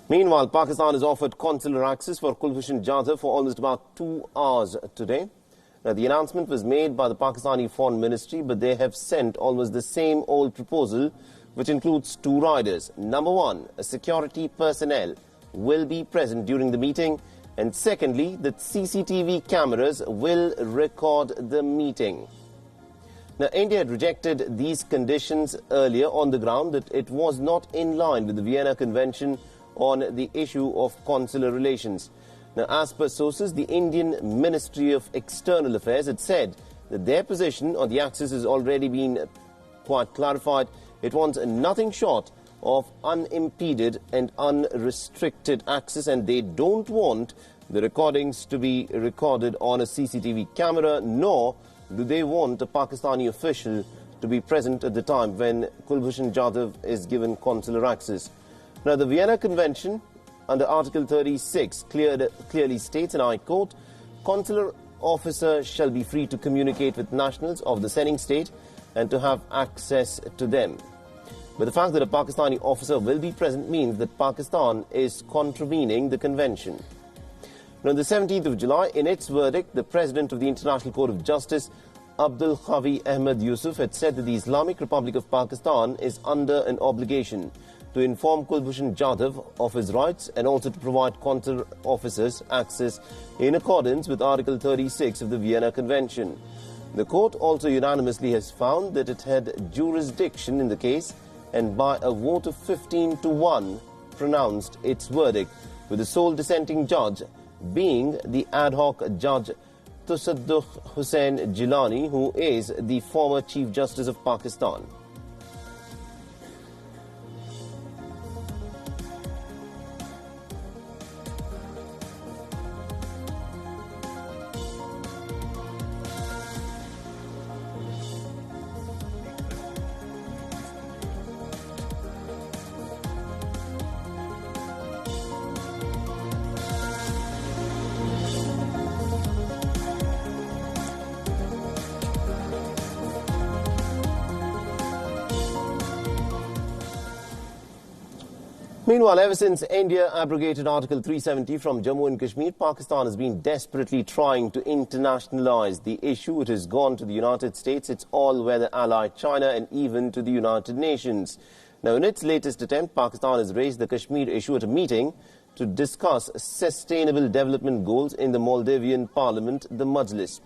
Meanwhile, Pakistan has offered consular access for Kulbhushan Jadhav for almost about 2 hours today. Now, the announcement was made by the Pakistani Foreign Ministry, but they have sent almost the same old proposal, which includes 2 riders. Number one, a security personnel will be present during the meeting, and secondly, that CCTV cameras will record the meeting. Now, India had rejected these conditions earlier on the ground that it was not in line with the Vienna Convention on the issue of consular relations. Now, as per sources, the Indian Ministry of External Affairs had said that their position on the access has already been quite clarified. It wants nothing short of unimpeded and unrestricted access, and they don't want the recordings to be recorded on a CCTV camera, nor do they want a Pakistani official to be present at the time when Kulbhushan Jadhav is given consular access. Now, the Vienna Convention, under Article 36, clearly states, and I quote, consular officers shall be free to communicate with nationals of the sending state and to have access to them. But the fact that a Pakistani officer will be present means that Pakistan is contravening the convention. Now, on the 17th of July, in its verdict, the President of the International Court of Justice, Abdul Khawi Ahmed Yusuf, had said that the Islamic Republic of Pakistan is under an obligation to inform Kulbhushan Jadhav of his rights and also to provide consular officers access in accordance with Article 36 of the Vienna Convention. The court also unanimously has found that it had jurisdiction in the case and by a vote of 15-1 pronounced its verdict, with the sole dissenting judge being the ad hoc judge Tusadduq Hussain Jilani, who is the former Chief Justice of Pakistan. Meanwhile, ever since India abrogated Article 370 from Jammu and Kashmir, Pakistan has been desperately trying to internationalize the issue. It has gone to the United States, its all-weather ally China, and even to the United Nations. Now, in its latest attempt, Pakistan has raised the Kashmir issue at a meeting to discuss sustainable development goals in the Maldivian parliament, the Majlis.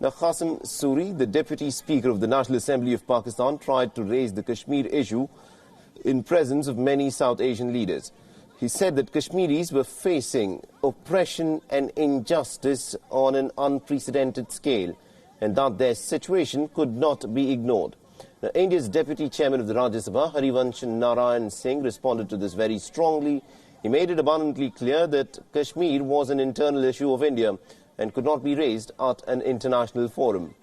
Now, Qasim Suri, the Deputy Speaker of the National Assembly of Pakistan, tried to raise the Kashmir issue in presence of many South Asian leaders. He said that Kashmiris were facing oppression and injustice on an unprecedented scale and that their situation could not be ignored. Now, India's Deputy Chairman of the Rajya Sabha, Harivansh Narayan Singh, responded to this very strongly. He made it abundantly clear that Kashmir was an internal issue of India and could not be raised at an international forum.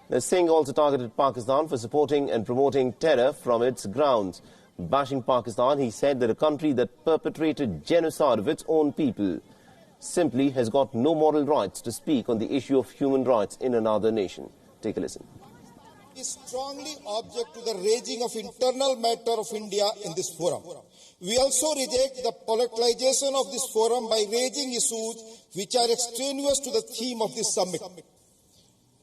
Now, Singh also targeted Pakistan for supporting and promoting terror from its grounds. Bashing Pakistan, he said that a country that perpetrated genocide of its own people simply has got no moral rights to speak on the issue of human rights in another nation. Take a listen. We strongly object to the raising of internal matter of India in this forum. We also reject the politicization of this forum by raising issues which are extraneous to the theme of this summit.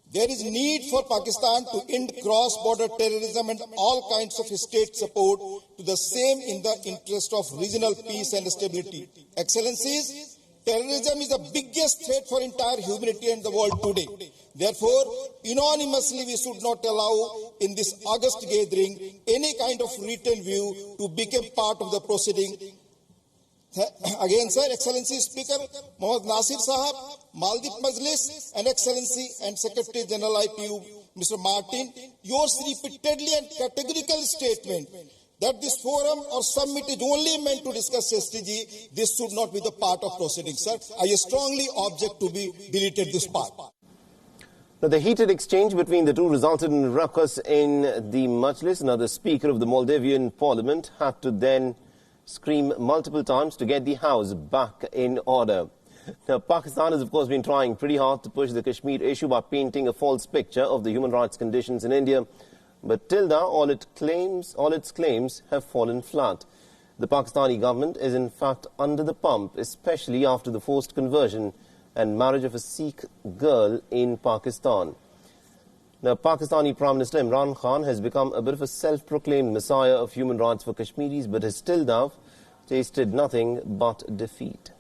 There is need for Pakistan to end cross-border terrorism and all kinds of state support to the same in the interest of regional peace and stability. Excellencies, terrorism is the biggest threat for entire humanity and the world today. Therefore, unanimously we should not allow in this August gathering any kind of written view to become part of the proceeding. Again, sir, Excellency Speaker, Mohammad Nasir Sahab, Maldiv Majlis, and Excellency and Secretary General IPU, Mr. Martin, yours repeatedly and categorical statement that this forum or summit is only meant to discuss SDG. This should not be the part of proceedings, sir. I strongly object to be deleted this part. Now, the heated exchange between the two resulted in ruckus in the Majlis. Now, the Speaker of the Maldivian Parliament had to then scream multiple times to get the House back in order. Now, Pakistan has, of course, been trying pretty hard to push the Kashmir issue by painting a false picture of the human rights conditions in India. But till now, all its claims have fallen flat. The Pakistani government is in fact under the pump, especially after the forced conversion and marriage of a Sikh girl in Pakistan. Now, Pakistani Prime Minister Imran Khan has become a bit of a self-proclaimed messiah of human rights for Kashmiris, but has still now tasted nothing but defeat.